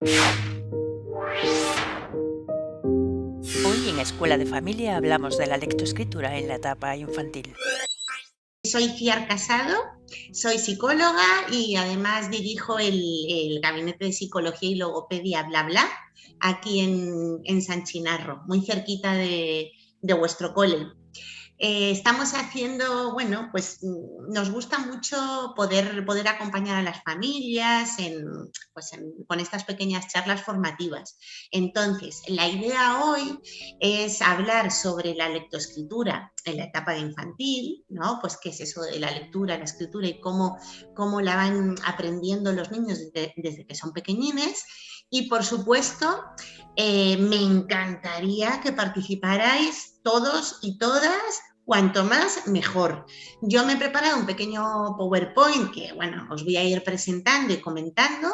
Hoy en Escuela de Familia hablamos de la lectoescritura en la etapa infantil. Soy Ciar Casado, soy psicóloga y además dirijo el Gabinete de Psicología y Logopedia Bla Bla aquí en San Chinarro, muy cerquita de vuestro cole. Estamos haciendo, bueno, pues nos gusta mucho poder acompañar a las familias con estas pequeñas charlas formativas. Entonces, la idea hoy es hablar sobre la lectoescritura en la etapa de infantil, ¿no? Pues qué es eso de la lectura, la escritura y cómo la van aprendiendo los niños desde que son pequeñines. Y por supuesto, me encantaría que participarais todos y todas, cuanto más mejor. Yo me he preparado un pequeño PowerPoint que, bueno, os voy a ir presentando y comentando,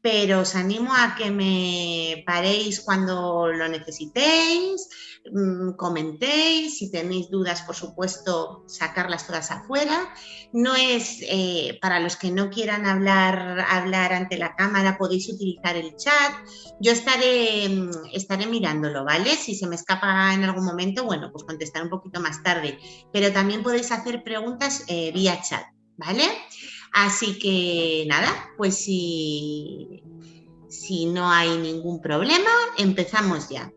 pero os animo a que me paréis cuando lo necesitéis, comentéis, si tenéis dudas, por supuesto, sacarlas todas afuera. No es, para los que no quieran hablar ante la cámara, podéis utilizar el chat. Yo estaré mirándolo, ¿vale? Si se me escapa en algún momento, bueno, pues contestar un poquito más tarde, pero también podéis hacer preguntas vía chat, ¿vale? Así que nada, pues si no hay ningún problema, empezamos ya.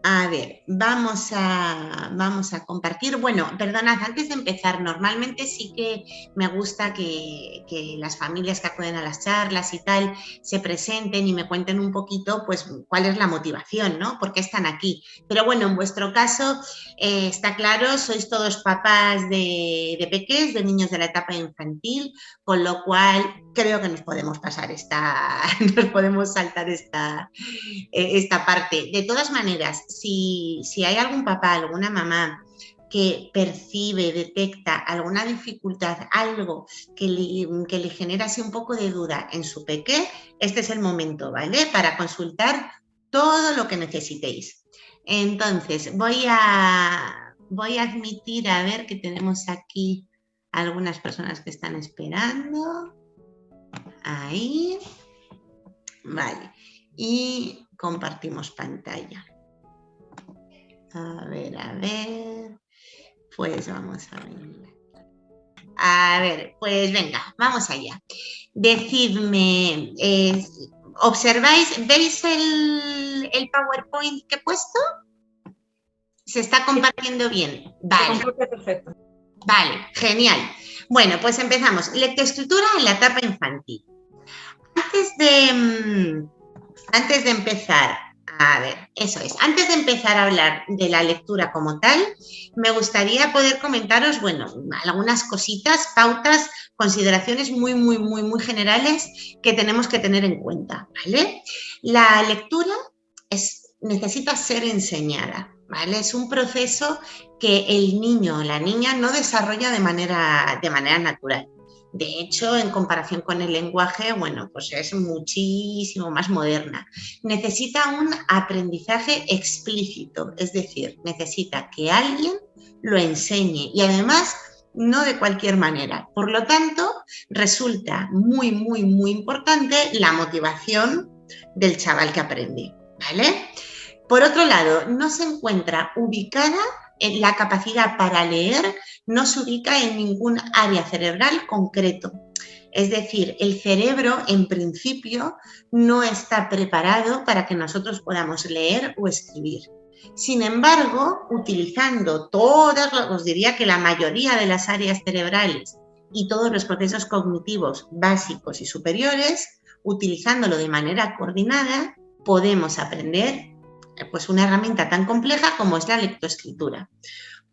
A ver, vamos a compartir. Bueno, perdonad, antes de empezar, normalmente sí que me gusta que las familias que acuden a las charlas y tal se presenten y me cuenten un poquito, pues, cuál es la motivación, ¿no? ¿Por qué están aquí? Pero bueno, en vuestro caso, está claro, sois todos papás de peques, de niños de la etapa infantil, con lo cual creo que nos podemos pasar nos podemos saltar esta parte. De todas maneras, si hay algún papá, alguna mamá que percibe, detecta alguna dificultad, algo que le genera así un poco de duda en su peque, este es el momento, ¿vale? Para consultar todo lo que necesitéis. Entonces, voy a admitir, a ver, que tenemos aquí algunas personas que están esperando. Ahí. Vale. Y compartimos pantalla. A ver. Pues vamos a ver. A ver, pues venga, vamos allá. Decidme, ¿observáis, veis el PowerPoint que he puesto? ¿Se está compartiendo bien? Vale. Perfecto. Vale, genial. Bueno, pues empezamos. Lectoescritura en la etapa infantil. Antes de empezar, a ver, eso es, antes de empezar a hablar de la lectura como tal, me gustaría poder comentaros, bueno, algunas cositas, pautas, consideraciones muy generales que tenemos que tener en cuenta, ¿vale? La lectura necesita ser enseñada, ¿vale? Es un proceso que el niño o la niña no desarrolla de manera natural. De hecho, en comparación con el lenguaje, bueno, pues es muchísimo más moderna. Necesita un aprendizaje explícito, es decir, necesita que alguien lo enseñe y además no de cualquier manera. Por lo tanto, resulta muy importante la motivación del chaval que aprende, ¿vale? Por otro lado, no se encuentra ubicada en la capacidad para leer, no se ubica en ningún área cerebral concreto. Es decir, el cerebro, en principio, no está preparado para que nosotros podamos leer o escribir. Sin embargo, utilizando os diría que la mayoría de las áreas cerebrales y todos los procesos cognitivos básicos y superiores, utilizándolo de manera coordinada, podemos aprender pues una herramienta tan compleja como es la lectoescritura.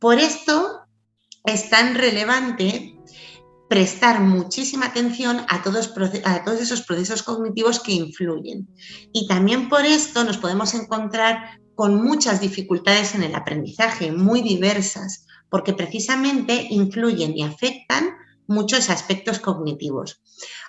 Por esto es tan relevante prestar muchísima atención a todos esos procesos cognitivos que influyen. Y también por esto nos podemos encontrar con muchas dificultades en el aprendizaje, muy diversas, porque precisamente influyen y afectan muchos aspectos cognitivos.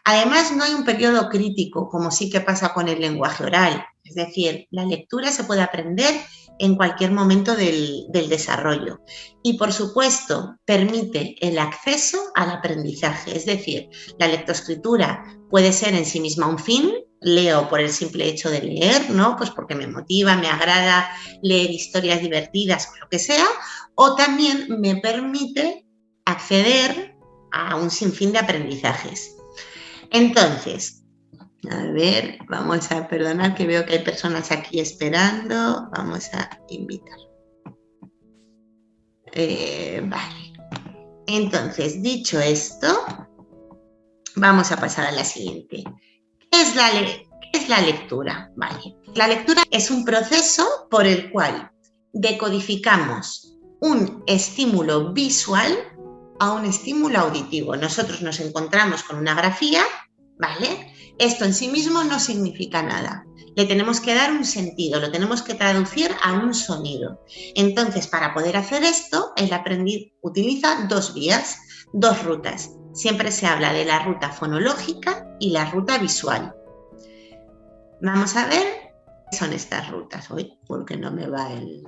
Además, no hay un periodo crítico, como sí que pasa con el lenguaje oral. Es decir, la lectura se puede aprender en cualquier momento del desarrollo. Y, por supuesto, permite el acceso al aprendizaje. Es decir, la lectoescritura puede ser en sí misma un fin. Leo por el simple hecho de leer, ¿no? Pues porque me motiva, me agrada leer historias divertidas o lo que sea. O también me permite acceder a un sinfín de aprendizajes. Entonces, a ver, vamos a perdonar que veo que hay personas aquí esperando. Vamos a invitar. Vale. Entonces, dicho esto, vamos a pasar a la siguiente. ¿Qué es la lectura? Vale. La lectura es un proceso por el cual decodificamos un estímulo visual a un estímulo auditivo. Nosotros nos encontramos con una grafía, ¿vale? Esto en sí mismo no significa nada. Le tenemos que dar un sentido, lo tenemos que traducir a un sonido. Entonces, para poder hacer esto, el aprendiz utiliza dos vías, dos rutas. Siempre se habla de la ruta fonológica y la ruta visual. Vamos a ver qué son estas rutas. Hoy, porque no me va el...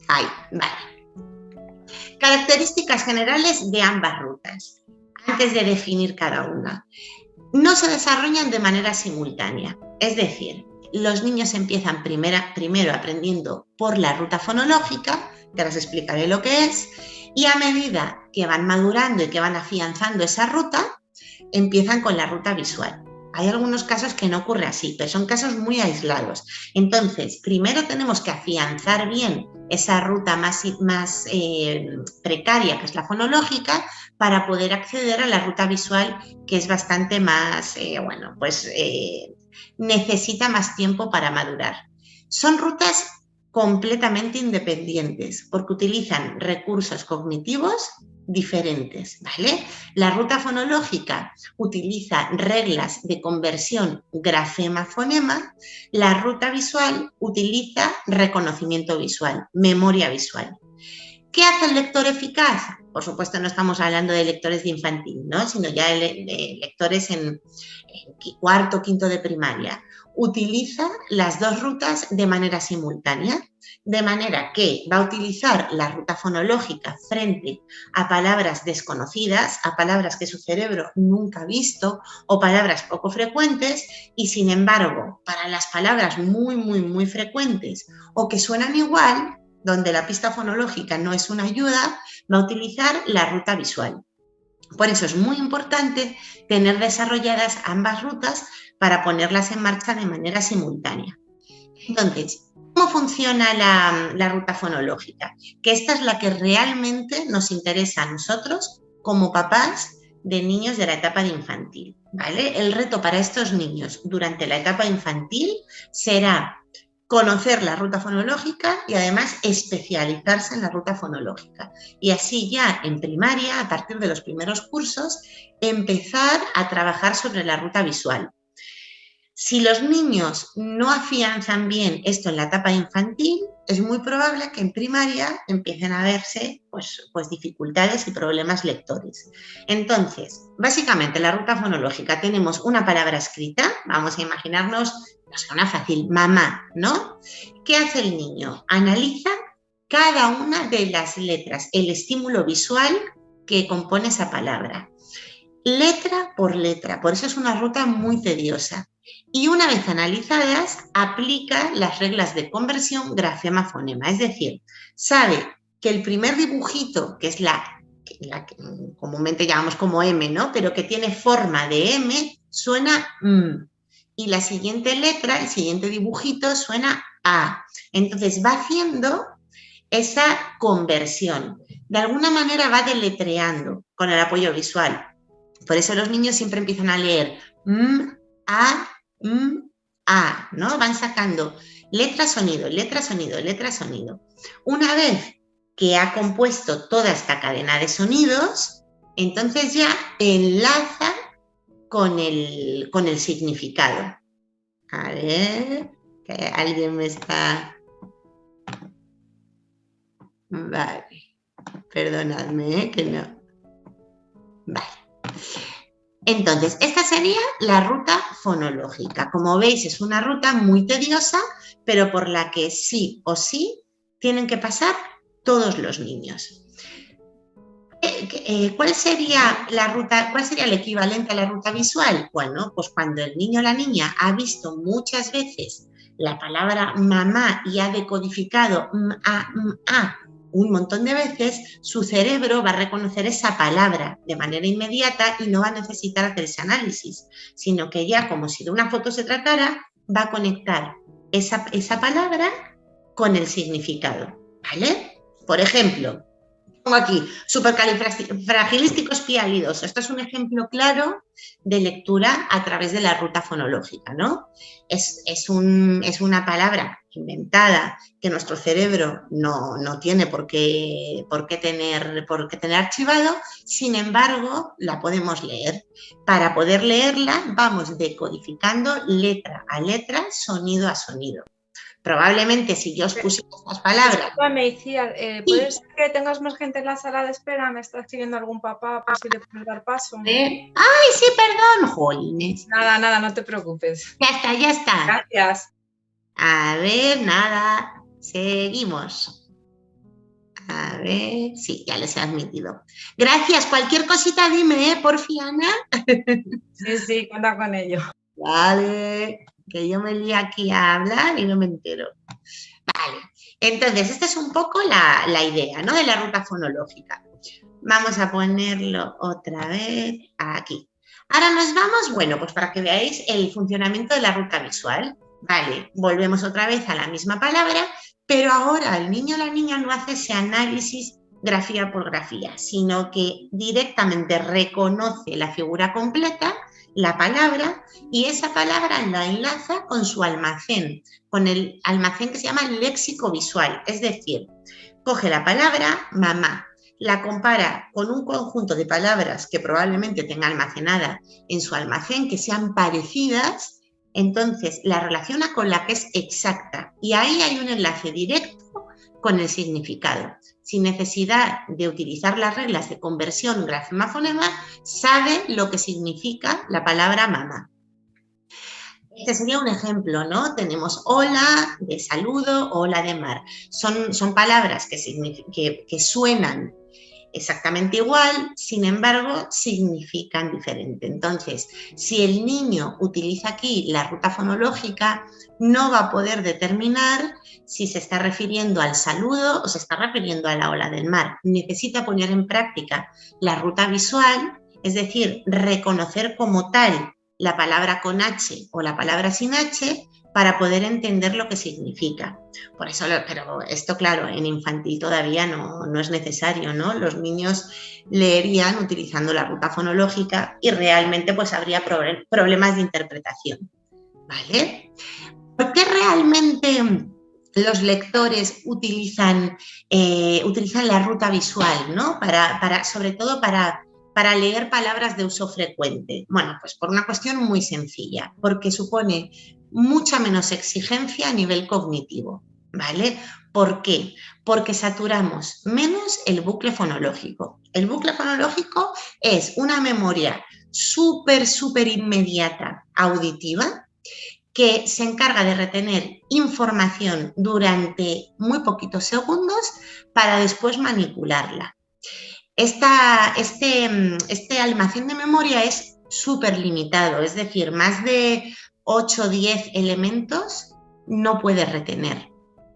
Ahí, vale. Características generales de ambas rutas, antes de definir cada una. No se desarrollan de manera simultánea, es decir, los niños empiezan primero aprendiendo por la ruta fonológica, que ahora os explicaré lo que es, y a medida que van madurando y que van afianzando esa ruta, empiezan con la ruta visual. Hay algunos casos que no ocurre así, pero son casos muy aislados. Entonces, primero tenemos que afianzar bien esa ruta más precaria, que es la fonológica, para poder acceder a la ruta visual, que es bastante más, necesita más tiempo para madurar. Son rutas completamente independientes, porque utilizan recursos cognitivos diferentes, ¿vale? La ruta fonológica utiliza reglas de conversión grafema-fonema, la ruta visual utiliza reconocimiento visual, memoria visual. ¿Qué hace el lector eficaz? Por supuesto, no estamos hablando de lectores de infantil, ¿no? Sino ya de lectores en cuarto, quinto de primaria. Utiliza las dos rutas de manera simultánea, de manera que va a utilizar la ruta fonológica frente a palabras desconocidas, a palabras que su cerebro nunca ha visto o palabras poco frecuentes, y sin embargo, para las palabras muy frecuentes o que suenan igual, donde la pista fonológica no es una ayuda, va a utilizar la ruta visual. Por eso es muy importante tener desarrolladas ambas rutas para ponerlas en marcha de manera simultánea. Entonces, ¿cómo funciona la ruta fonológica? Que esta es la que realmente nos interesa a nosotros como papás de niños de la etapa de infantil, ¿vale? El reto para estos niños durante la etapa infantil será conocer la ruta fonológica y además especializarse en la ruta fonológica. Y así ya en primaria, a partir de los primeros cursos, empezar a trabajar sobre la ruta visual. Si los niños no afianzan bien esto en la etapa infantil, es muy probable que en primaria empiecen a verse pues dificultades y problemas lectores. Entonces, básicamente la ruta fonológica tenemos una palabra escrita, vamos a imaginarnos, no sé, una fácil, mamá, ¿no? ¿Qué hace el niño? Analiza cada una de las letras, el estímulo visual que compone esa palabra, letra por letra, por eso es una ruta muy tediosa. Y una vez analizadas, aplica las reglas de conversión grafema-fonema, es decir, sabe que el primer dibujito, que es la que comúnmente llamamos como M, ¿no? Pero que tiene forma de M, suena M. Y la siguiente letra, el siguiente dibujito, suena A. Entonces va haciendo esa conversión. De alguna manera va deletreando con el apoyo visual. Por eso los niños siempre empiezan a leer A, A, ¿no? Van sacando letra, sonido, letra, sonido, letra, sonido. Una vez que ha compuesto toda esta cadena de sonidos, entonces ya enlaza con el significado. A ver, que alguien me está... Vale, perdonadme, que no... Vale. Entonces, esta sería la ruta fonológica. Como veis, es una ruta muy tediosa, pero por la que sí o sí tienen que pasar todos los niños. ¿Cuál sería la ruta, cuál sería el equivalente a la ruta visual? Bueno, pues cuando el niño o la niña ha visto muchas veces la palabra mamá y ha decodificado un montón de veces, su cerebro va a reconocer esa palabra de manera inmediata y no va a necesitar hacer ese análisis, sino que ya, como si de una foto se tratara, va a conectar esa palabra con el significado, ¿vale? Por ejemplo, pongo aquí, supercalifragilísticoespialidoso. Esto es un ejemplo claro de lectura a través de la ruta fonológica, ¿no? Es una palabra inventada que nuestro cerebro no tiene por qué tener archivado, sin embargo, la podemos leer. Para poder leerla, vamos decodificando letra a letra, sonido a sonido. Probablemente si yo os pusiera estas palabras... Me decía, ¿puede ser que tengas más gente en la sala de espera? ¿Me está escribiendo algún papá por si le puedes dar paso? ¡Ay, sí, perdón, jolines! Nada, no te preocupes. Ya está. Gracias. A ver, nada, seguimos. A ver, sí, ya les he admitido. Gracias, cualquier cosita dime, porfi, Ana. Sí, cuenta con ello. Vale, que yo me lío aquí a hablar y no me entero. Vale, entonces esta es un poco la idea, ¿no? De la ruta fonológica. Vamos a ponerlo otra vez aquí. Ahora nos vamos, bueno, pues para que veáis el funcionamiento de la ruta visual. Vale, volvemos otra vez a la misma palabra, pero ahora el niño o la niña no hace ese análisis grafía por grafía, sino que directamente reconoce la figura completa, la palabra, y esa palabra la enlaza con su almacén, con el almacén que se llama léxico visual, es decir, coge la palabra mamá, la compara con un conjunto de palabras que probablemente tenga almacenada en su almacén, que sean parecidas, entonces la relaciona con la que es exacta y ahí hay un enlace directo con el significado. Sin necesidad de utilizar las reglas de conversión grafema-fonema, sabe lo que significa la palabra mamá. Este sería un ejemplo, ¿no? Tenemos hola de saludo, hola de mar. Son palabras que suenan exactamente igual, sin embargo, significan diferente. Entonces, si el niño utiliza aquí la ruta fonológica, no va a poder determinar si se está refiriendo al saludo o se está refiriendo a la ola del mar. Necesita poner en práctica la ruta visual, es decir, reconocer como tal la palabra con H o la palabra sin H para poder entender lo que significa. Por eso, pero esto, claro, en infantil todavía no es necesario, ¿no? Los niños leerían utilizando la ruta fonológica y realmente pues habría problemas de interpretación, ¿vale? ¿Por qué realmente los lectores utilizan la ruta visual, ¿no? Sobre todo para leer palabras de uso frecuente. Bueno, pues por una cuestión muy sencilla, porque supone mucha menos exigencia a nivel cognitivo, ¿vale? ¿Por qué? Porque saturamos menos el bucle fonológico. El bucle fonológico es una memoria súper inmediata auditiva que se encarga de retener información durante muy poquitos segundos para después manipularla. Este almacén de memoria es súper limitado, es decir, más de 8 o 10 elementos no puede retener,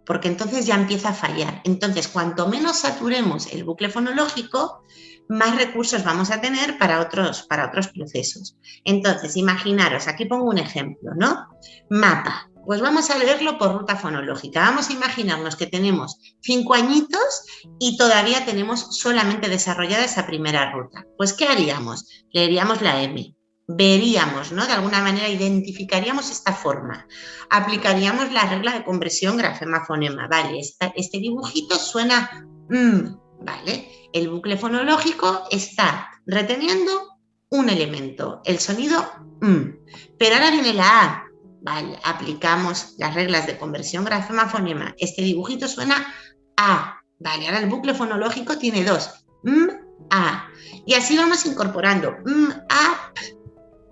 porque entonces ya empieza a fallar. Entonces, cuanto menos saturemos el bucle fonológico, más recursos vamos a tener para otros procesos. Entonces, imaginaros, aquí pongo un ejemplo, ¿no? Mapa. Pues vamos a leerlo por ruta fonológica. Vamos a imaginarnos que tenemos 5 añitos y todavía tenemos solamente desarrollada esa primera ruta. Pues, ¿qué haríamos? Leeríamos la M. Veríamos, ¿no? De alguna manera identificaríamos esta forma. Aplicaríamos la regla de conversión grafema-fonema. Vale, este dibujito suena ¿vale? El bucle fonológico está reteniendo un elemento, el sonido Pero ahora viene la A. Vale, aplicamos las reglas de conversión grafema-fonema. Este dibujito suena A. Vale, ahora el bucle fonológico tiene 2. A. Y así vamos incorporando A,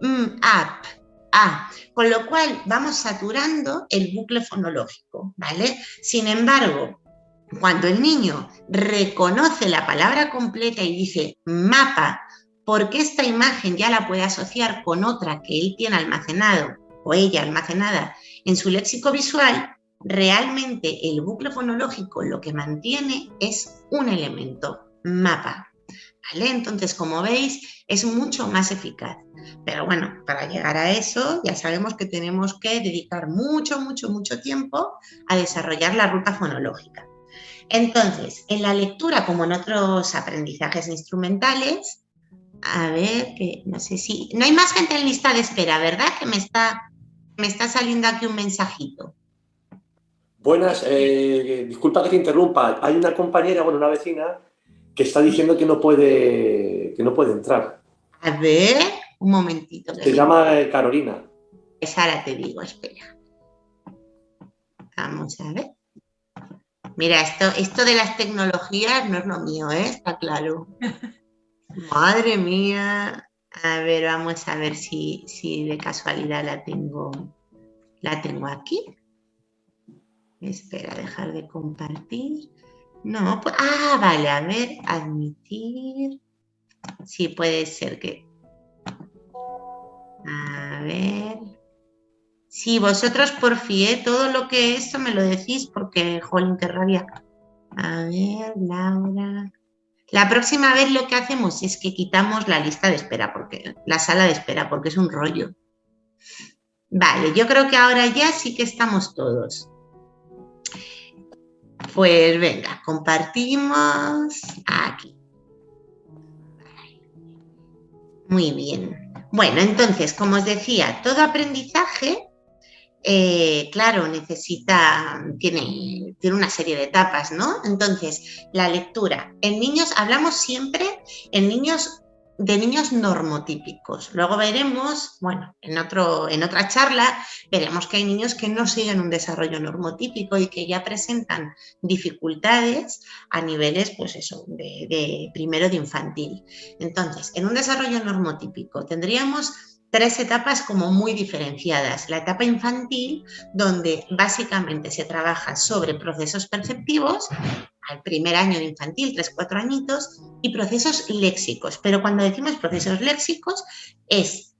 Up, A. Con lo cual vamos saturando el bucle fonológico, ¿vale? Sin embargo, cuando el niño reconoce la palabra completa y dice mapa, porque esta imagen ya la puede asociar con otra que él tiene almacenado o ella almacenada en su léxico visual, realmente el bucle fonológico lo que mantiene es un elemento, mapa, ¿vale? Entonces, como veis, es mucho más eficaz. Pero bueno, para llegar a eso ya sabemos que tenemos que dedicar mucho tiempo a desarrollar la ruta fonológica. Entonces, en la lectura, como en otros aprendizajes instrumentales, a ver, que no sé si... No hay más gente en lista de espera, ¿verdad? Que me está saliendo aquí un mensajito. Buenas, disculpa que te interrumpa. Hay una compañera, bueno, una vecina, que está diciendo que no puede entrar. A ver, un momentito. Se llama Carolina. Pues ahora te digo, espera. Vamos a ver. Mira, esto de las tecnologías no es lo mío, ¿eh? Está claro. Madre mía. A ver, vamos a ver si de casualidad la tengo aquí. Espera, dejar de compartir. No, pues, vale, a ver, admitir. Sí, puede ser que... A ver... Sí, vosotros porfi, todo lo que esto me lo decís porque, jolín, qué rabia. A ver, Laura... La próxima vez lo que hacemos es que quitamos la lista de espera, la sala de espera, porque es un rollo. Vale, yo creo que ahora ya sí que estamos todos. Pues venga, compartimos aquí. Muy bien. Bueno, entonces, como os decía, todo aprendizaje, claro, tiene una serie de etapas, ¿no? Entonces, la lectura. En niños, hablamos siempre de niños normotípicos. Luego veremos, bueno, en otra charla, veremos que hay niños que no siguen un desarrollo normotípico y que ya presentan dificultades a niveles, pues eso, de primero de infantil. Entonces, en un desarrollo normotípico tendríamos 3 etapas como muy diferenciadas. La etapa infantil, donde básicamente se trabaja sobre procesos perceptivos, al primer año de infantil, 3-4 añitos, y procesos léxicos. Pero cuando decimos procesos léxicos, es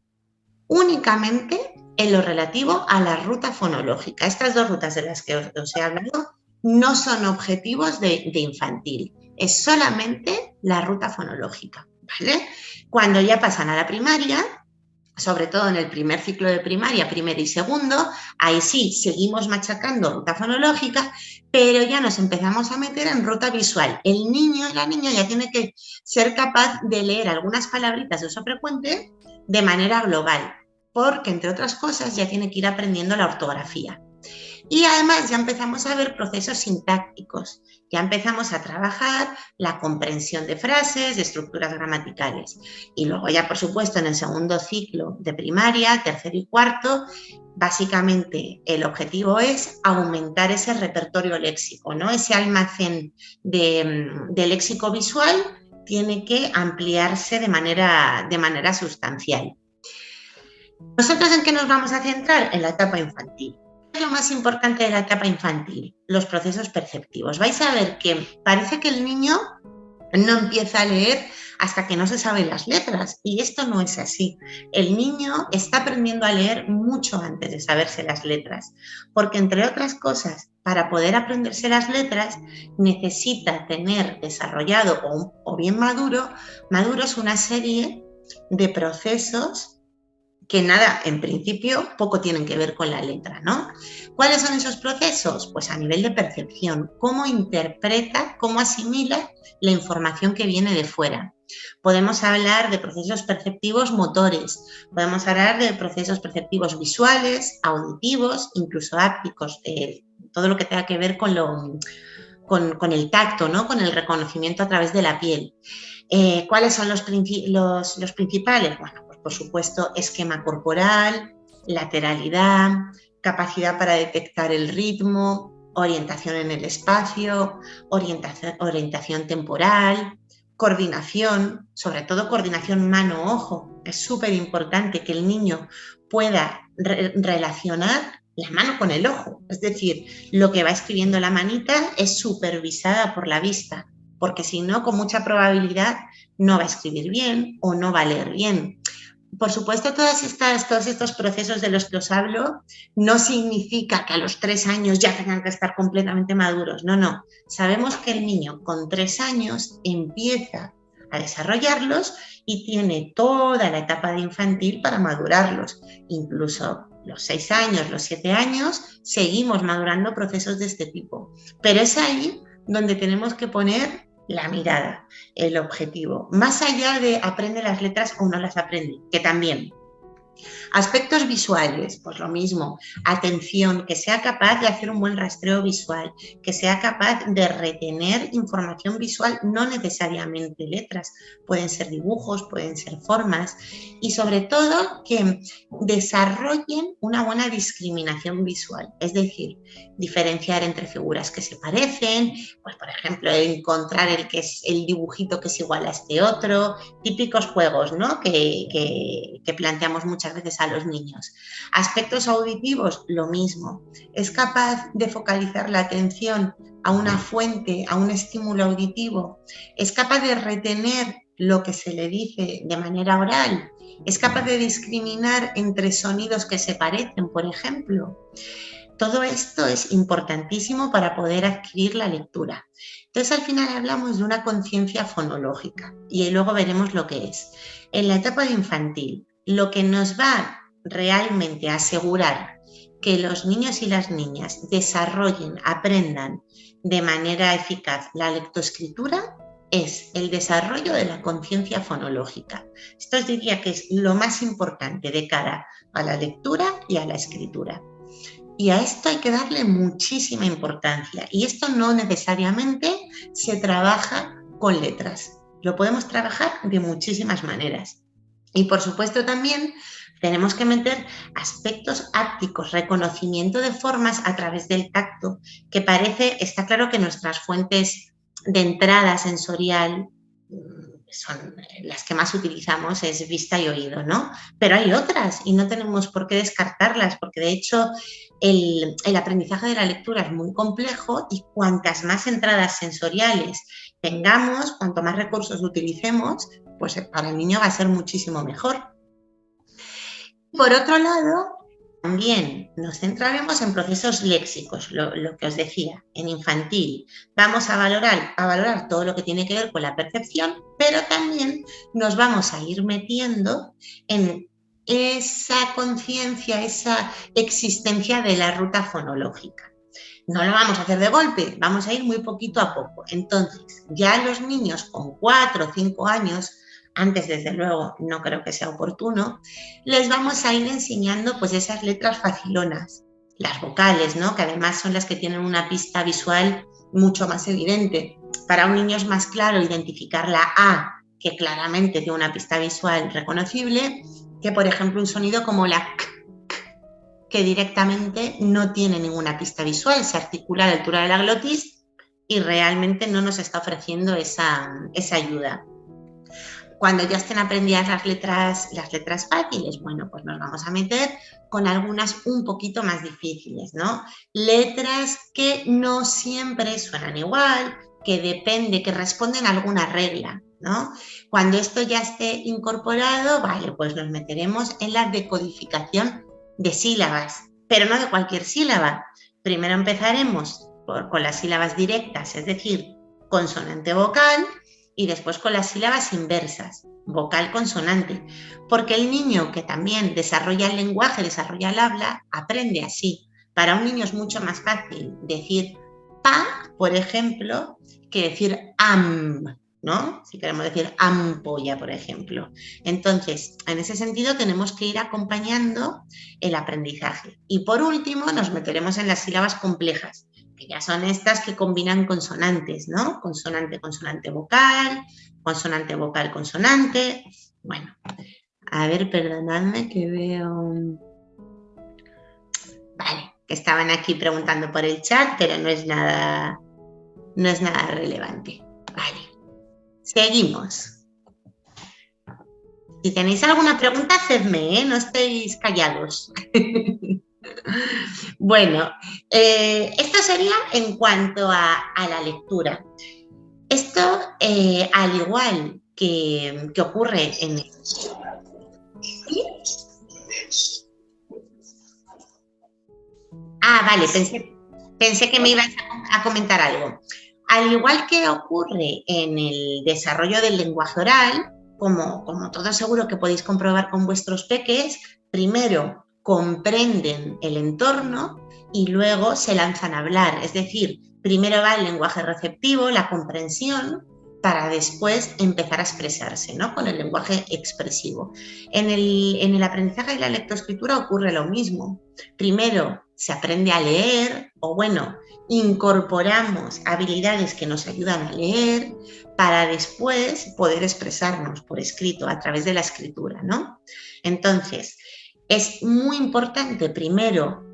únicamente en lo relativo a la ruta fonológica. Estas 2 rutas de las que os he hablado no son objetivos de infantil, es solamente la ruta fonológica, ¿vale? Cuando ya pasan a la primaria, sobre todo en el primer ciclo de primaria, primero y segundo, ahí sí seguimos machacando ruta fonológica, pero ya nos empezamos a meter en ruta visual. El niño y la niña ya tiene que ser capaz de leer algunas palabritas de uso frecuente de manera global, porque entre otras cosas ya tiene que ir aprendiendo la ortografía. Y además ya empezamos a ver procesos sintácticos, ya empezamos a trabajar la comprensión de frases, de estructuras gramaticales. Y luego ya, por supuesto, en el segundo ciclo de primaria, tercero y cuarto, básicamente el objetivo es aumentar ese repertorio léxico, ¿no? Ese almacén de léxico visual tiene que ampliarse de manera sustancial. ¿Nosotros en qué nos vamos a centrar? En la etapa infantil. ¿Qué es lo más importante de la etapa infantil? Los procesos perceptivos. Vais a ver que parece que el niño no empieza a leer hasta que no se sabe las letras, y esto no es así. El niño está aprendiendo a leer mucho antes de saberse las letras, porque entre otras cosas, para poder aprenderse las letras necesita tener desarrollado o bien maduros una serie de procesos que nada, en principio, poco tienen que ver con la letra, ¿no? ¿Cuáles son esos procesos? Pues a nivel de percepción, cómo interpreta, cómo asimila la información que viene de fuera. Podemos hablar de procesos perceptivos motores, podemos hablar de procesos perceptivos visuales, auditivos, incluso hápticos, todo lo que tenga que ver con el tacto, ¿no? Con el reconocimiento a través de la piel. ¿Cuáles son los principales? Bueno, por supuesto, esquema corporal, lateralidad, capacidad para detectar el ritmo, orientación en el espacio, orientación temporal, coordinación, sobre todo coordinación mano-ojo. Es súper importante que el niño pueda relacionar la mano con el ojo. Es decir, lo que va escribiendo la manita es supervisada por la vista, porque si no, con mucha probabilidad no va a escribir bien o no va a leer bien. Por supuesto, todos estos procesos de los que os hablo no significa que a los 3 años ya tengan que estar completamente maduros. No, no. Sabemos que el niño con 3 años empieza a desarrollarlos y tiene toda la etapa de infantil para madurarlos. Incluso los 6 años, los 7 años, seguimos madurando procesos de este tipo. Pero es ahí donde tenemos que poner la mirada, el objetivo, más allá de aprende las letras o no las aprende, que también. Aspectos visuales, pues lo mismo, atención, que sea capaz de hacer un buen rastreo visual, que sea capaz de retener información visual, no necesariamente letras, pueden ser dibujos, pueden ser formas, y sobre todo que desarrollen una buena discriminación visual, es decir, diferenciar entre figuras que se parecen, pues por ejemplo, encontrar el dibujito que es igual a este otro, típicos juegos, ¿no? que planteamos muchas veces a los niños. Aspectos auditivos, lo mismo. Es capaz de focalizar la atención a una fuente, a un estímulo auditivo. Es capaz de retener lo que se le dice de manera oral. Es capaz de discriminar entre sonidos que se parecen, por ejemplo. Todo esto es importantísimo para poder adquirir la lectura. Entonces, al final hablamos de una conciencia fonológica y luego veremos lo que es. En la etapa de infantil, lo que nos va realmente a asegurar que los niños y las niñas desarrollen, aprendan de manera eficaz la lectoescritura es el desarrollo de la conciencia fonológica. Esto os diría que es lo más importante de cara a la lectura y a la escritura. Y a esto hay que darle muchísima importancia. Y esto no necesariamente se trabaja con letras. Lo podemos trabajar de muchísimas maneras. Y por supuesto también tenemos que meter aspectos ápticos, reconocimiento de formas a través del tacto, que está claro que nuestras fuentes de entrada sensorial son las que más utilizamos, es vista y oído, ¿no? Pero hay otras y no tenemos por qué descartarlas, porque de hecho el aprendizaje de la lectura es muy complejo y cuantas más entradas sensoriales tengamos, cuanto más recursos utilicemos, pues para el niño va a ser muchísimo mejor. Por otro lado, también nos centraremos en procesos léxicos, lo que os decía, en infantil. Vamos a valorar todo lo que tiene que ver con la percepción, pero también nos vamos a ir metiendo en esa conciencia, esa existencia de la ruta fonológica. No lo vamos a hacer de golpe, vamos a ir muy poquito a poco. Entonces, ya los niños con 4 o 5 años, antes desde luego no creo que sea oportuno, les vamos a ir enseñando pues esas letras facilonas, las vocales, ¿no? Que además son las que tienen una pista visual mucho más evidente. Para un niño es más claro identificar la A, que claramente tiene una pista visual reconocible, que por ejemplo un sonido como la K, que directamente no tiene ninguna pista visual, se articula a la altura de la glotis y realmente no nos está ofreciendo esa ayuda. Cuando ya estén aprendidas las letras fáciles, bueno, pues nos vamos a meter con algunas un poquito más difíciles, ¿no? Letras que no siempre suenan igual, que depende, que responden a alguna regla, ¿no? Cuando esto ya esté incorporado, vale, pues nos meteremos en la decodificación de sílabas, pero no de cualquier sílaba. Primero empezaremos con las sílabas directas, es decir, consonante-vocal, y después con las sílabas inversas, vocal-consonante, porque el niño que también desarrolla el lenguaje, desarrolla el habla, aprende así. Para un niño es mucho más fácil decir pa, por ejemplo, que decir am, ¿no? Si queremos decir ampolla, por ejemplo. Entonces, en ese sentido tenemos que ir acompañando el aprendizaje. Y por último, nos meteremos en las sílabas complejas, que ya son estas que combinan consonantes, ¿no? Consonante, consonante, vocal, consonante, vocal, consonante. Bueno, a ver, perdonadme que veo... Vale, que estaban aquí preguntando por el chat, pero no es nada relevante. Vale. Seguimos. Si tenéis alguna pregunta, hacedme, ¿eh? No estéis callados. Bueno, esto sería en cuanto a la lectura. Esto, al igual que ocurre en... ¿Sí? Ah, vale, pensé que me ibas a comentar algo. Al igual que ocurre en el desarrollo del lenguaje oral, como todo seguro que podéis comprobar con vuestros peques, primero comprenden el entorno y luego se lanzan a hablar. Es decir, primero va el lenguaje receptivo, la comprensión, para después empezar a expresarse, ¿no? Con el lenguaje expresivo. En el aprendizaje de la lectoescritura ocurre lo mismo. Primero se aprende a leer, o bueno, incorporamos habilidades que nos ayudan a leer para después poder expresarnos por escrito a través de la escritura, ¿no? Entonces, es muy importante primero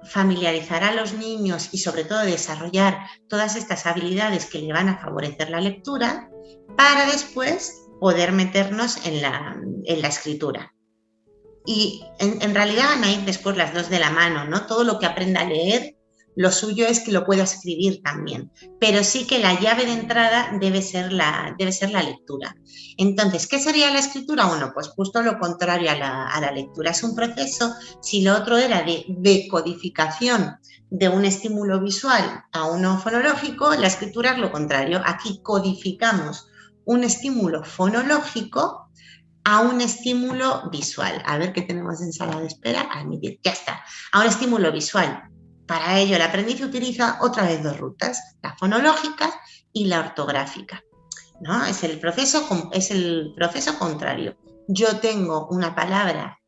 familiarizar a los niños y sobre todo desarrollar todas estas habilidades que le van a favorecer la lectura para después poder meternos en la escritura. Y en realidad van a ir después las dos de la mano, ¿no? Todo lo que aprenda a leer, lo suyo es que lo pueda escribir también, pero sí que la llave de entrada debe ser la lectura. Entonces, ¿qué sería la escritura? Bueno, pues justo lo contrario a la lectura. Es un proceso, si lo otro era de decodificación de un estímulo visual a uno fonológico, la escritura es lo contrario. Aquí codificamos un estímulo fonológico a un estímulo visual. A ver qué tenemos en sala de espera. Admitir, ya está. A un estímulo visual. Para ello, el aprendiz utiliza otra vez dos rutas, la fonológica y la ortográfica, ¿no? Es el proceso contrario. Yo tengo una palabra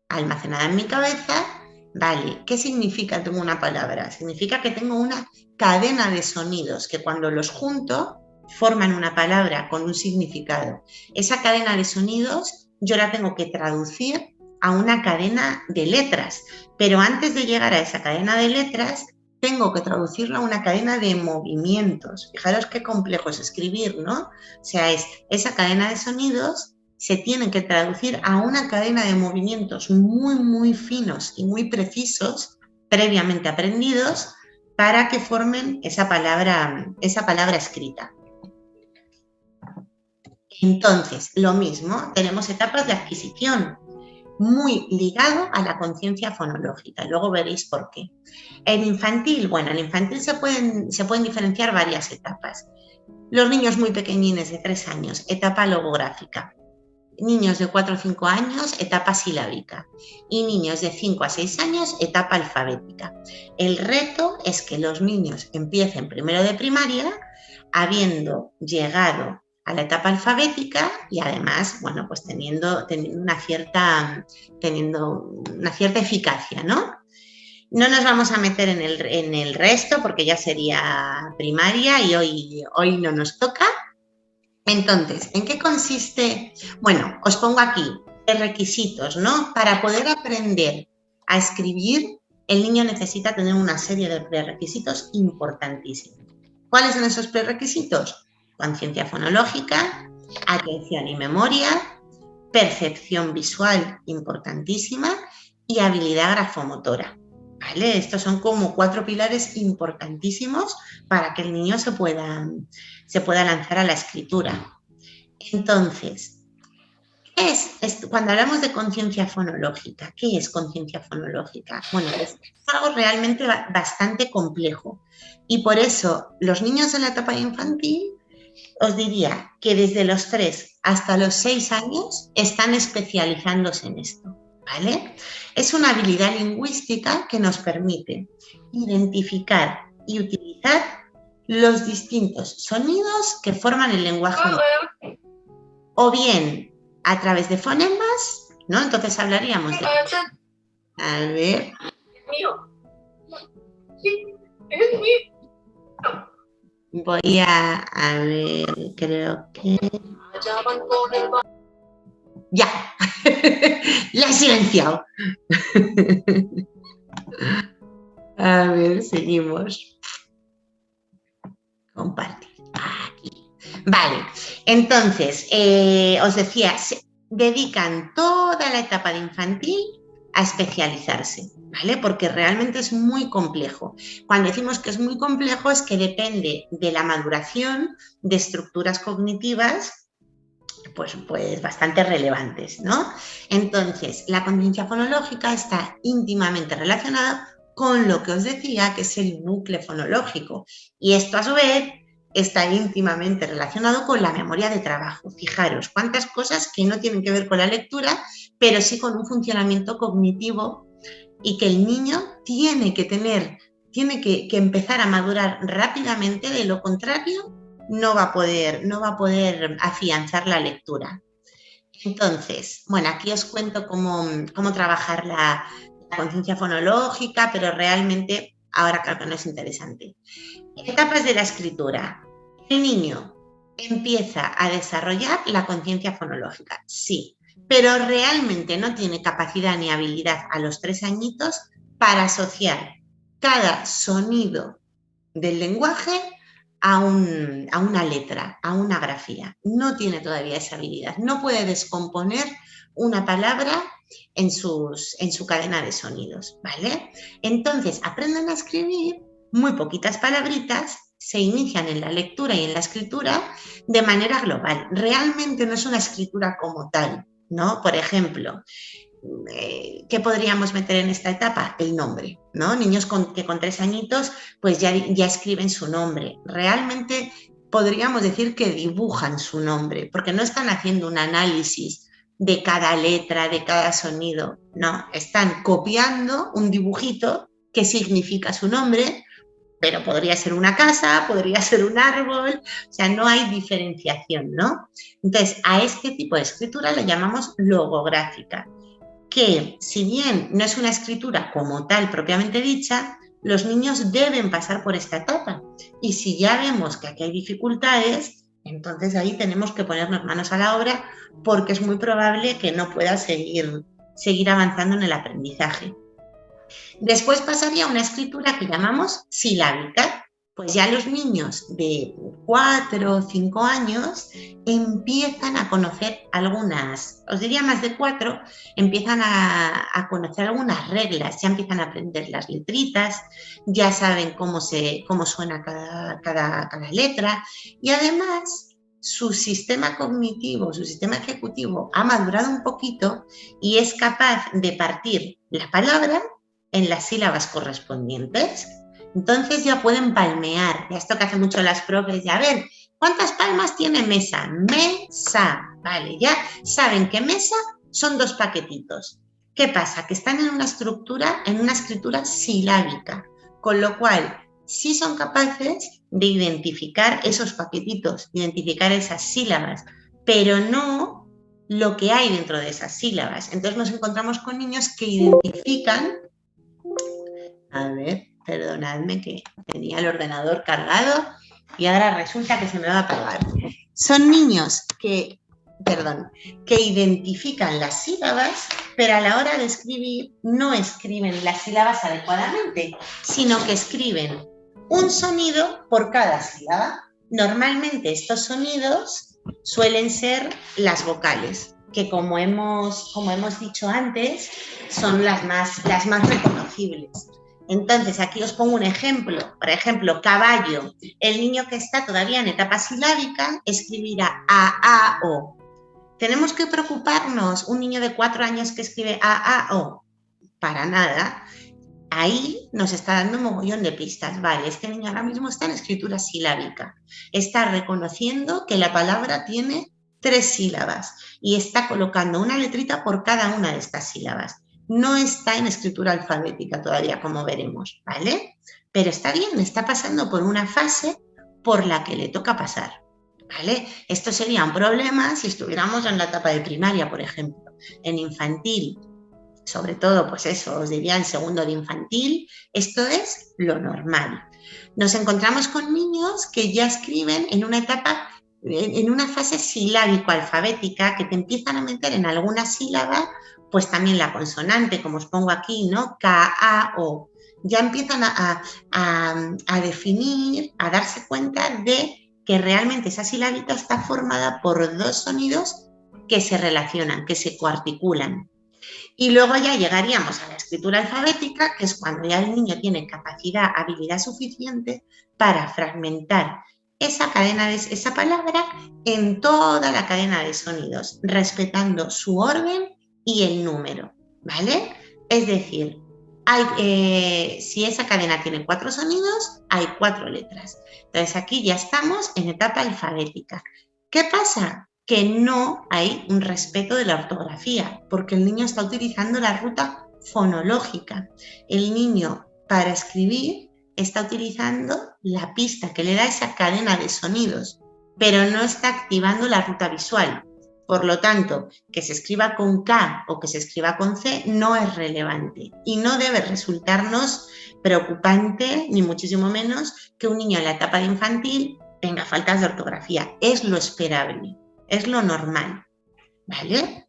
almacenada en mi cabeza, vale, ¿qué significa tengo una palabra? Significa que tengo una cadena de sonidos que cuando los junto forman una palabra con un significado. Esa cadena de sonidos yo la tengo que traducir a una cadena de letras, pero antes de llegar a esa cadena de letras tengo que traducirla a una cadena de movimientos. Fijaros qué complejo es escribir, ¿no? O sea, esa cadena de sonidos se tiene que traducir a una cadena de movimientos muy, muy finos y muy precisos, previamente aprendidos, para que formen esa palabra escrita. Entonces, lo mismo, tenemos etapas de adquisición, muy ligado a la conciencia fonológica. Luego veréis por qué. En infantil, bueno, en infantil se pueden diferenciar varias etapas. Los niños muy pequeñines de 3 años, etapa logográfica. Niños de 4 o 5 años, etapa silábica. Y niños de 5 a 6 años, etapa alfabética. El reto es que los niños empiecen primero de primaria, habiendo llegado a la etapa alfabética y además, bueno, pues teniendo una cierta eficacia, ¿no? No nos vamos a meter en el resto porque ya sería primaria y hoy no nos toca. Entonces, ¿en qué consiste? Bueno, os pongo aquí requisitos, ¿no? Para poder aprender a escribir, el niño necesita tener una serie de prerequisitos importantísimos. ¿Cuáles son esos prerequisitos? Conciencia fonológica, atención y memoria, percepción visual importantísima y habilidad grafomotora. ¿Vale? Estos son como 4 pilares importantísimos para que el niño se pueda lanzar a la escritura. Entonces, cuando hablamos de conciencia fonológica, ¿qué es conciencia fonológica? Bueno, es algo realmente bastante complejo y por eso los niños de la etapa infantil os diría que desde los 3 hasta los 6 años están especializándose en esto, ¿vale? Es una habilidad lingüística que nos permite identificar y utilizar los distintos sonidos que forman el lenguaje humano. O bien a través de fonemas, ¿no? Entonces hablaríamos de... A ver... Es mío. Voy a ver, creo que... Ya, la he silenciado. A ver, seguimos. Compartir. Aquí. Vale, entonces, os decía, se dedican toda la etapa de infantil a especializarse, ¿vale? Porque realmente es muy complejo. Cuando decimos que es muy complejo es que depende de la maduración de estructuras cognitivas pues bastante relevantes, ¿no? Entonces, la conciencia fonológica está íntimamente relacionada con lo que os decía, que es el núcleo fonológico. Y esto, a su vez, está íntimamente relacionado con la memoria de trabajo. Fijaros, cuántas cosas que no tienen que ver con la lectura, pero sí con un funcionamiento cognitivo y que el niño tiene que empezar a madurar rápidamente, de lo contrario no va a poder afianzar la lectura. Entonces, bueno, aquí os cuento cómo trabajar la conciencia fonológica, pero realmente ahora creo que no es interesante. Etapas de la escritura. El niño empieza a desarrollar la conciencia fonológica, sí, pero realmente no tiene capacidad ni habilidad a los 3 añitos para asociar cada sonido del lenguaje a una letra, a una grafía. No tiene todavía esa habilidad. No puede descomponer una palabra en su cadena de sonidos, ¿vale? Entonces, aprenden a escribir muy poquitas palabritas, se inician en la lectura y en la escritura de manera global. Realmente no es una escritura como tal, ¿no? Por ejemplo, ¿qué podríamos meter en esta etapa? El nombre, ¿no? Niños que con 3 añitos pues ya escriben su nombre. Realmente podríamos decir que dibujan su nombre, porque no están haciendo un análisis de cada letra, de cada sonido, no, están copiando un dibujito que significa su nombre, pero podría ser una casa, podría ser un árbol, o sea, no hay diferenciación, ¿no? Entonces, a este tipo de escritura le llamamos logográfica, que si bien no es una escritura como tal propiamente dicha, los niños deben pasar por esta etapa. Y si ya vemos que aquí hay dificultades, entonces ahí tenemos que ponernos manos a la obra, porque es muy probable que no pueda seguir avanzando en el aprendizaje. Después pasaría a una escritura que llamamos silábica. Pues ya los niños de 4 o 5 años empiezan a conocer algunas, os diría más de 4, empiezan a conocer algunas reglas, ya empiezan a aprender las letritas, ya saben cómo suena cada letra, y además su sistema cognitivo, su sistema ejecutivo ha madurado un poquito y es capaz de partir la palabra en las sílabas correspondientes. Entonces ya pueden palmear, ya esto que hacen mucho las profes, ya ver, ¿cuántas palmas tiene mesa? Mesa, vale, ya saben que mesa son 2 paquetitos. ¿Qué pasa? Que están en una escritura silábica, con lo cual sí son capaces de identificar esos paquetitos, identificar esas sílabas, pero no lo que hay dentro de esas sílabas. Entonces nos encontramos con niños que identifican, a ver, perdonadme que tenía el ordenador cargado y ahora resulta que se me va a apagar. Son niños que identifican las sílabas, pero a la hora de escribir no escriben las sílabas adecuadamente, sino que escriben un sonido por cada sílaba. Normalmente estos sonidos suelen ser las vocales, que como hemos dicho antes, son las más reconocibles. Entonces, aquí os pongo un ejemplo. Por ejemplo, caballo. El niño que está todavía en etapa silábica escribirá a, o. ¿Tenemos que preocuparnos un niño de 4 años que escribe a, o? Para nada. Ahí nos está dando un mogollón de pistas. Vale, este niño ahora mismo está en escritura silábica. Está reconociendo que la palabra tiene 3 sílabas y está colocando una letrita por cada una de estas sílabas. No está en escritura alfabética todavía, como veremos, ¿vale? Pero está bien, está pasando por una fase por la que le toca pasar, ¿vale? Esto sería un problema si estuviéramos en la etapa de primaria, por ejemplo. En infantil, sobre todo, pues eso, os diría en segundo de infantil, esto es lo normal. Nos encontramos con niños que ya escriben en una etapa, en una fase silábico-alfabética, que te empiezan a meter en alguna sílaba pues también la consonante, como os pongo aquí, ¿no? K, A, O. Ya empiezan a definir, a darse cuenta de que realmente esa silabita está formada por dos sonidos que se relacionan, que se coarticulan. Y luego ya llegaríamos a la escritura alfabética, que es cuando ya el niño tiene capacidad, habilidad suficiente para fragmentar esa palabra en toda la cadena de sonidos, respetando su orden y el número, ¿vale? Es decir, si esa cadena tiene 4 sonidos, hay 4 letras. Entonces aquí ya estamos en etapa alfabética. ¿Qué pasa? Que no hay un respeto de la ortografía, porque el niño está utilizando la ruta fonológica. El niño, para escribir, está utilizando la pista que le da esa cadena de sonidos, pero no está activando la ruta visual. Por lo tanto, que se escriba con K o que se escriba con C no es relevante y no debe resultarnos preocupante, ni muchísimo menos, que un niño en la etapa de infantil tenga faltas de ortografía. Es lo esperable. Es lo normal, ¿vale?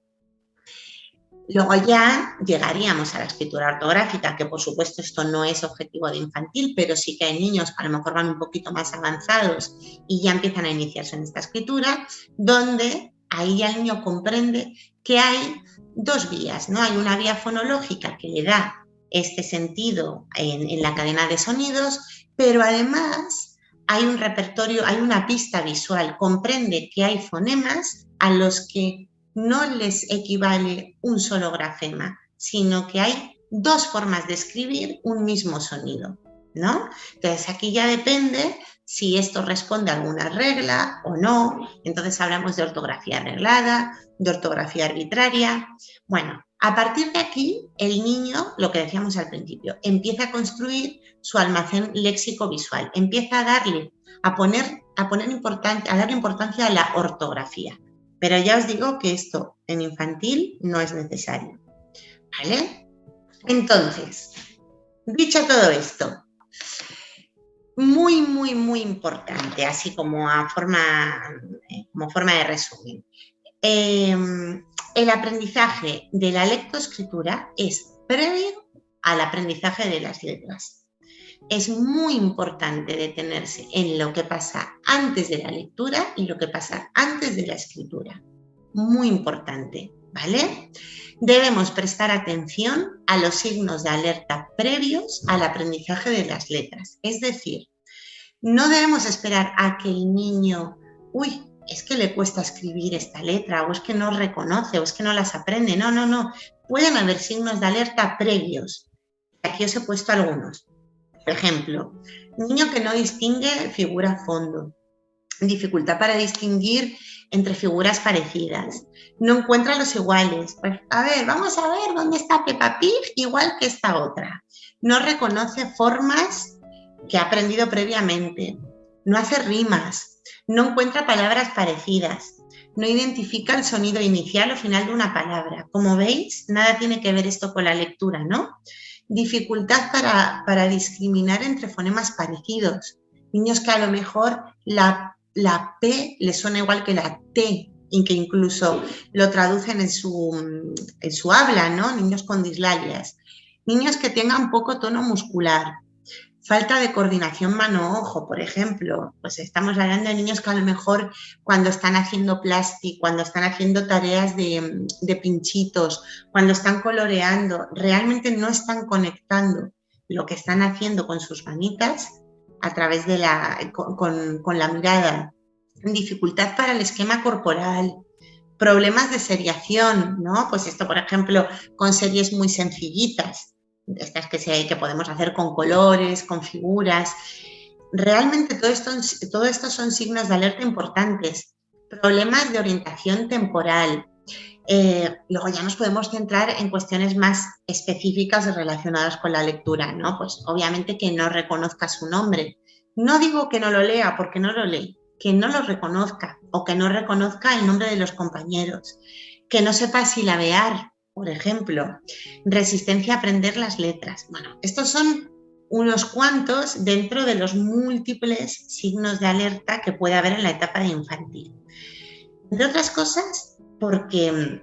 Luego ya llegaríamos a la escritura ortográfica, que por supuesto esto no es objetivo de infantil, pero sí que hay niños que a lo mejor van un poquito más avanzados y ya empiezan a iniciarse en esta escritura, donde ahí ya el niño comprende que hay dos vías, ¿no? Hay una vía fonológica que le da este sentido en la cadena de sonidos, pero además hay un repertorio, hay una pista visual, comprende que hay fonemas a los que no les equivale un solo grafema, sino que hay dos formas de escribir un mismo sonido, ¿no? Entonces aquí ya depende si esto responde a alguna regla o no. Entonces hablamos de ortografía reglada, de ortografía arbitraria. Bueno, a partir de aquí el niño, lo que decíamos al principio, empieza a construir su almacén léxico-visual, empieza a darle importancia a la ortografía. Pero ya os digo que esto en infantil no es necesario, ¿vale? Entonces, dicho todo esto, muy, muy, muy importante, así como forma de resumen. El aprendizaje de la lectoescritura es previo al aprendizaje de las letras. Es muy importante detenerse en lo que pasa antes de la lectura y lo que pasa antes de la escritura. Muy importante, ¿vale? Debemos prestar atención a los signos de alerta previos al aprendizaje de las letras. Es decir, no debemos esperar a que el niño, es que le cuesta escribir esta letra, o es que no reconoce, o es que no las aprende. No. Pueden haber signos de alerta previos. Aquí os he puesto algunos. Por ejemplo, niño que no distingue figura-fondo, dificultad para distinguir entre figuras parecidas, no encuentra los iguales. Pues, vamos a ver dónde está Peppa Pig igual que esta otra. No reconoce formas que ha aprendido previamente, no hace rimas, no encuentra palabras parecidas, no identifica el sonido inicial o final de una palabra. Como veis, nada tiene que ver esto con la lectura, ¿no? Dificultad para discriminar entre fonemas parecidos. Niños que a lo mejor la P le suena igual que la T y que incluso lo traducen en su habla, ¿no? Niños con dislalias. Niños que tengan poco tono muscular. Falta de coordinación mano-ojo, por ejemplo. Pues estamos hablando de niños que a lo mejor cuando están haciendo plástico, cuando están haciendo tareas de pinchitos, cuando están coloreando, realmente no están conectando lo que están haciendo con sus manitas a través de con la mirada. Dificultad para el esquema corporal. Problemas de seriación, ¿no? Pues esto, por ejemplo, con series muy sencillitas. Estas que podemos hacer con colores, con figuras. Realmente todo esto son signos de alerta importantes. Problemas de orientación temporal. Luego ya nos podemos centrar en cuestiones más específicas relacionadas con la lectura, ¿no? Pues obviamente que no reconozca su nombre. No digo que no lo lea porque no lo lee, que no lo reconozca o que no reconozca el nombre de los compañeros, que no sepa silabear, por ejemplo, resistencia a aprender las letras. Bueno, estos son unos cuantos dentro de los múltiples signos de alerta que puede haber en la etapa de infantil. Entre otras cosas, porque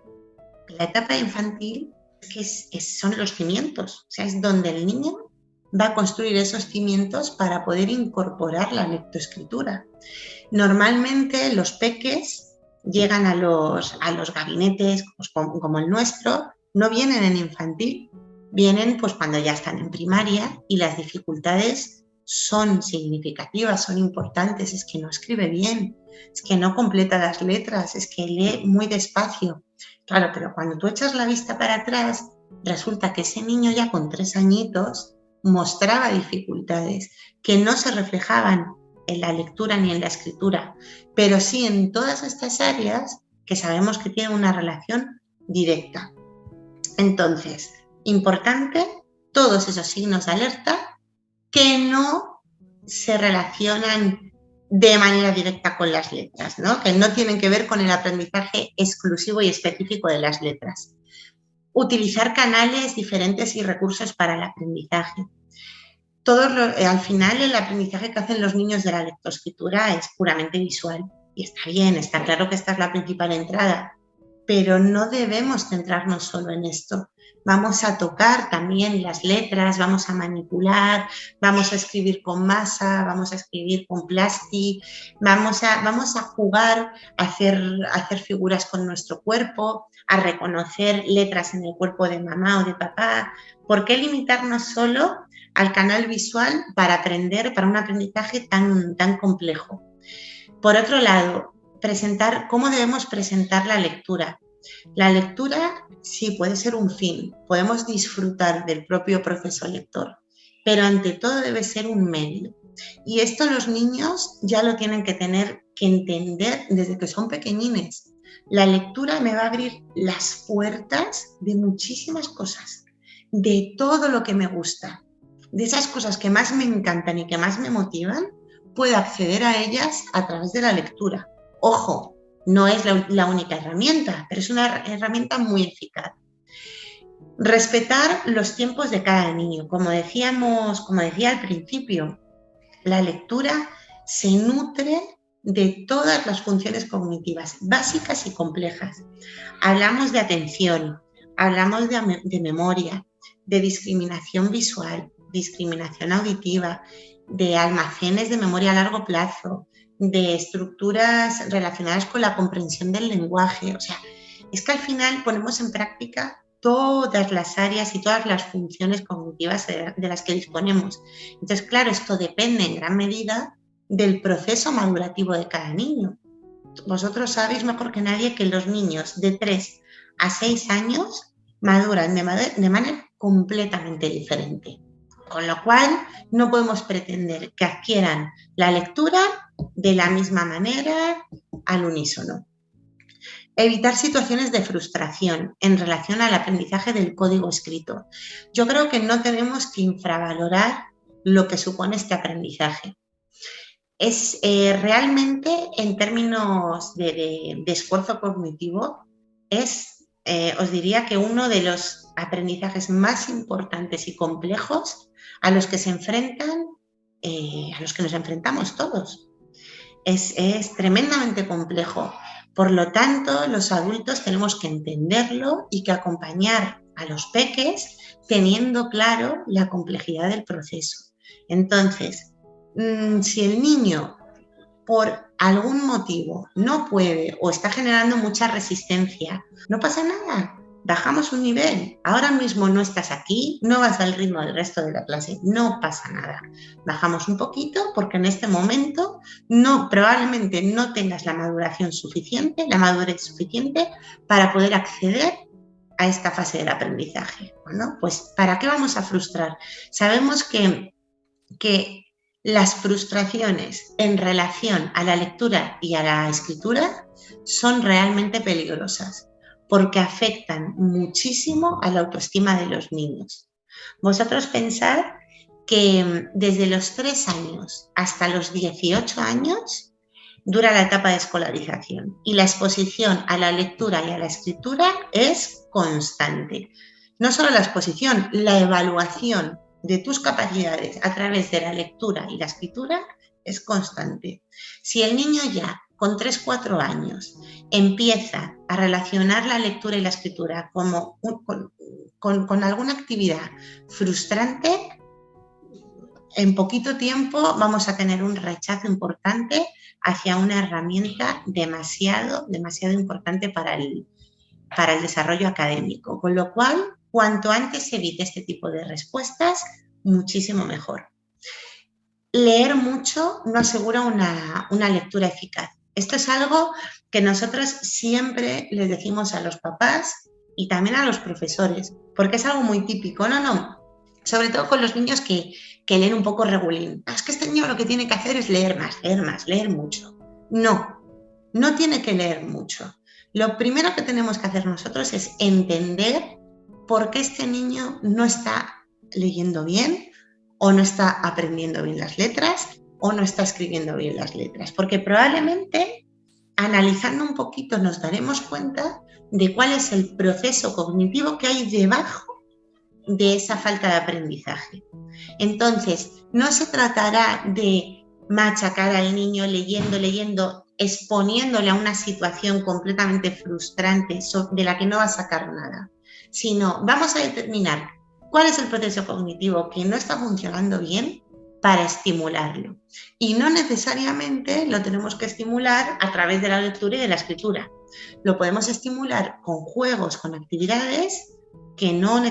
la etapa de infantil son los cimientos, o sea, es donde el niño va a construir esos cimientos para poder incorporar la lectoescritura. Normalmente los peques llegan a los gabinetes pues, como el nuestro, no vienen en infantil, vienen pues cuando ya están en primaria y las dificultades son significativas, son importantes, es que no escribe bien, es que no completa las letras, es que lee muy despacio. Claro, pero cuando tú echas la vista para atrás, resulta que ese niño ya con 3 añitos mostraba dificultades que no se reflejaban en la lectura ni en la escritura, pero sí en todas estas áreas que sabemos que tienen una relación directa. Entonces, importante, todos esos signos de alerta que no se relacionan de manera directa con las letras, ¿no? Que no tienen que ver con el aprendizaje exclusivo y específico de las letras. Utilizar canales diferentes y recursos para el aprendizaje. Al final el aprendizaje que hacen los niños de la lectoescritura es puramente visual y está bien, está claro que esta es la principal entrada, pero no debemos centrarnos solo en esto. Vamos a tocar también las letras, vamos a manipular, vamos a escribir con masa, vamos a escribir con plástico, vamos a jugar, a hacer figuras con nuestro cuerpo, a reconocer letras en el cuerpo de mamá o de papá. ¿Por qué limitarnos solo al canal visual para aprender, para un aprendizaje tan complejo? Por otro lado, cómo debemos presentar la lectura. La lectura sí puede ser un fin, podemos disfrutar del propio proceso lector, pero ante todo debe ser un medio. Y esto los niños ya lo tienen que tener que entender desde que son pequeñines. La lectura me va a abrir las puertas de muchísimas cosas, de todo lo que me gusta, de esas cosas que más me encantan y que más me motivan, puedo acceder a ellas a través de la lectura. Ojo, no es la única herramienta, pero es una herramienta muy eficaz. Respetar los tiempos de cada niño. Como decía al principio, la lectura se nutre de todas las funciones cognitivas, básicas y complejas. Hablamos de atención, hablamos de memoria, de discriminación visual, discriminación auditiva, de almacenes de memoria a largo plazo, de estructuras relacionadas con la comprensión del lenguaje. O sea, es que al final ponemos en práctica todas las áreas y todas las funciones cognitivas de las que disponemos. Entonces, claro, esto depende en gran medida del proceso madurativo de cada niño. Vosotros sabéis mejor que nadie que los niños de 3 a 6 años maduran de manera completamente diferente. Con lo cual, no podemos pretender que adquieran la lectura de la misma manera al unísono. Evitar situaciones de frustración en relación al aprendizaje del código escrito. Yo creo que no tenemos que infravalorar lo que supone este aprendizaje. Es realmente, en términos de esfuerzo cognitivo, os diría que uno de los aprendizajes más importantes y complejos a los que nos enfrentamos todos. Es tremendamente complejo. Por lo tanto, los adultos tenemos que entenderlo y que acompañar a los peques teniendo claro la complejidad del proceso. Entonces, si el niño por algún motivo no puede o está generando mucha resistencia, no pasa nada. Bajamos un nivel, ahora mismo no estás aquí, no vas al ritmo del resto de la clase, no pasa nada. Bajamos un poquito porque en este momento probablemente no tengas la madurez suficiente para poder acceder a esta fase del aprendizaje. Bueno, pues ¿para qué vamos a frustrar? Sabemos que las frustraciones en relación a la lectura y a la escritura son realmente peligrosas, porque afectan muchísimo a la autoestima de los niños. Vosotros pensad que desde los 3 años hasta los 18 años dura la etapa de escolarización y la exposición a la lectura y a la escritura es constante. No solo la exposición, la evaluación de tus capacidades a través de la lectura y la escritura es constante. Si el niño ya con 3-4 años empieza a relacionar la lectura y la escritura como con alguna actividad frustrante, en poquito tiempo vamos a tener un rechazo importante hacia una herramienta demasiado importante para el desarrollo académico. Con lo cual, cuanto antes se evite este tipo de respuestas, muchísimo mejor. Leer mucho no asegura una lectura eficaz. Esto es algo que nosotros siempre les decimos a los papás y también a los profesores, porque es algo muy típico, no, sobre todo con los niños que leen un poco regulín. Es que este niño lo que tiene que hacer es leer más, leer mucho. No tiene que leer mucho. Lo primero que tenemos que hacer nosotros es entender por qué este niño no está leyendo bien, o no está aprendiendo bien las letras, o no está escribiendo bien las letras. Porque probablemente, analizando un poquito, nos daremos cuenta de cuál es el proceso cognitivo que hay debajo de esa falta de aprendizaje. Entonces, no se tratará de machacar al niño leyendo, exponiéndole a una situación completamente frustrante de la que no va a sacar nada, sino vamos a determinar cuál es el proceso cognitivo que no está funcionando bien para estimularlo. Y no necesariamente lo tenemos que estimular a través de la lectura y de la escritura. Lo podemos estimular con juegos, con actividades que no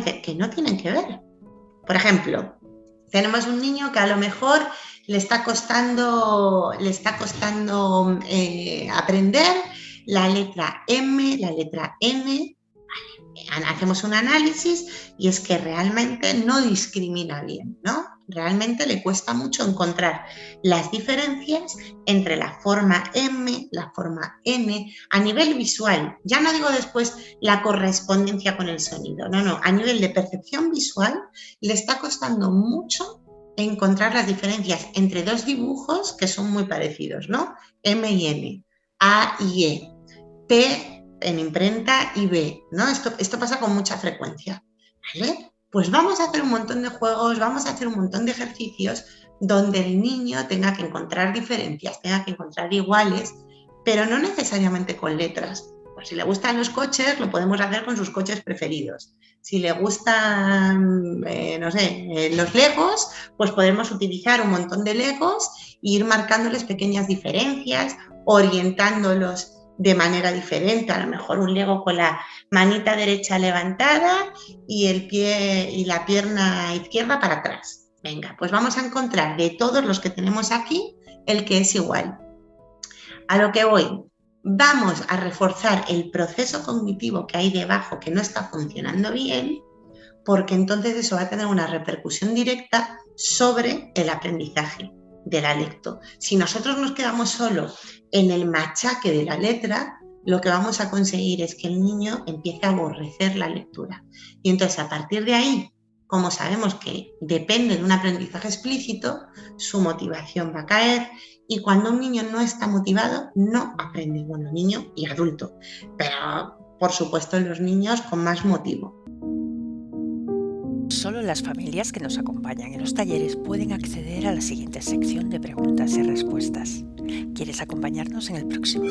tienen que ver. Por ejemplo, tenemos un niño que a lo mejor le está costando aprender la letra M, la letra N. Hacemos un análisis y es que realmente no discrimina bien, ¿no? Realmente le cuesta mucho encontrar las diferencias entre la forma M, la forma N, a nivel visual. Ya no digo después la correspondencia con el sonido, no, a nivel de percepción visual le está costando mucho encontrar las diferencias entre dos dibujos que son muy parecidos, ¿no? M y N, A y E, P en imprenta y B, ¿no? Esto pasa con mucha frecuencia, ¿vale? Pues vamos a hacer un montón de juegos, vamos a hacer un montón de ejercicios donde el niño tenga que encontrar diferencias, tenga que encontrar iguales, pero no necesariamente con letras. Pues si le gustan los coches, lo podemos hacer con sus coches preferidos. Si le gustan, los legos, pues podemos utilizar un montón de legos e ir marcándoles pequeñas diferencias, orientándolos de manera diferente, a lo mejor un lego con la manita derecha levantada y el pie y la pierna izquierda para atrás. Venga, pues vamos a encontrar de todos los que tenemos aquí el que es igual. A lo que voy, vamos a reforzar el proceso cognitivo que hay debajo que no está funcionando bien, porque entonces eso va a tener una repercusión directa sobre el aprendizaje de la lecto. Si nosotros nos quedamos solo en el machaque de la letra, lo que vamos a conseguir es que el niño empiece a aborrecer la lectura. Y entonces, a partir de ahí, como sabemos que depende de un aprendizaje explícito, su motivación va a caer y cuando un niño no está motivado, no aprende. Bueno, niño y adulto, pero por supuesto los niños con más motivo. Solo las familias que nos acompañan en los talleres pueden acceder a la siguiente sección de preguntas y respuestas. ¿Quieres acompañarnos en el próximo?